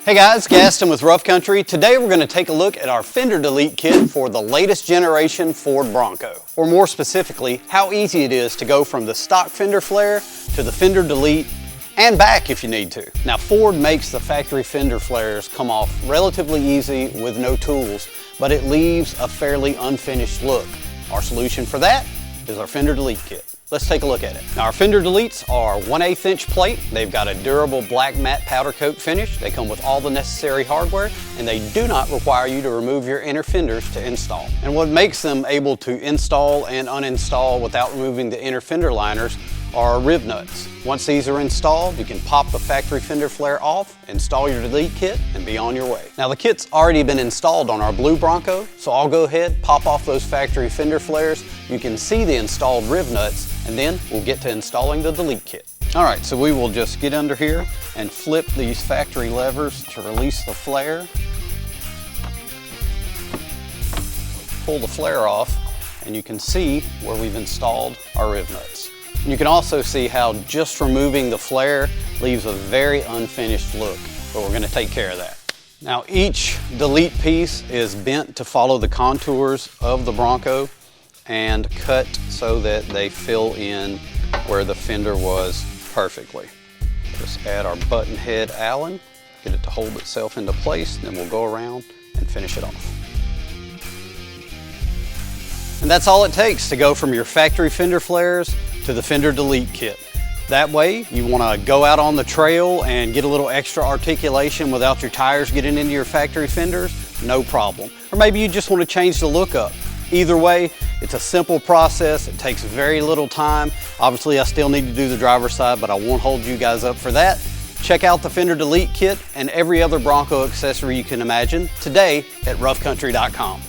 Hey guys, Gaston with Rough Country. Today we're going to take a look at our Fender Delete Kit for the latest generation Ford Bronco. Or more specifically, how easy it is to go from the stock Fender flare to the Fender Delete and back if you need to. Now Ford makes the factory Fender flares come off relatively easy with no tools, but it leaves a fairly unfinished look. Our solution for that is our Fender Delete Kit. Let's take a look at it. Now our Fender Deletes are 1/8 inch plate. They've got a durable black matte powder coat finish. They come with all the necessary hardware and they do not require you to remove your inner fenders to install. And what makes them able to install and uninstall without removing the inner fender liners are rib nuts. Once these are installed, you can pop the factory fender flare off, install your Delete Kit, and be on your way. Now the kit's already been installed on our blue Bronco, so I'll go ahead, pop off those factory fender flares. You can see the installed rib nuts, and then we'll get to installing the Delete Kit. All right, so we will just get under here and flip these factory levers to release the flare. Pull the flare off, and you can see where we've installed our rib nuts. You can also see how just removing the flare leaves a very unfinished look, but we're going to take care of that. Now each Delete piece is bent to follow the contours of the Bronco and cut so that they fill in where the fender was perfectly. Just add our button head Allen, get it to hold itself into place, then we'll go around and finish it off. And that's all it takes to go from your factory fender flares to the Fender Delete Kit. That way, you want to go out on the trail and get a little extra articulation without your tires getting into your factory fenders, no problem. Or maybe you just want to change the look up. Either way, it's a simple process. It takes very little time. Obviously, I still need to do the driver's side, but I won't hold you guys up for that. Check out the Fender Delete Kit and every other Bronco accessory you can imagine today at roughcountry.com.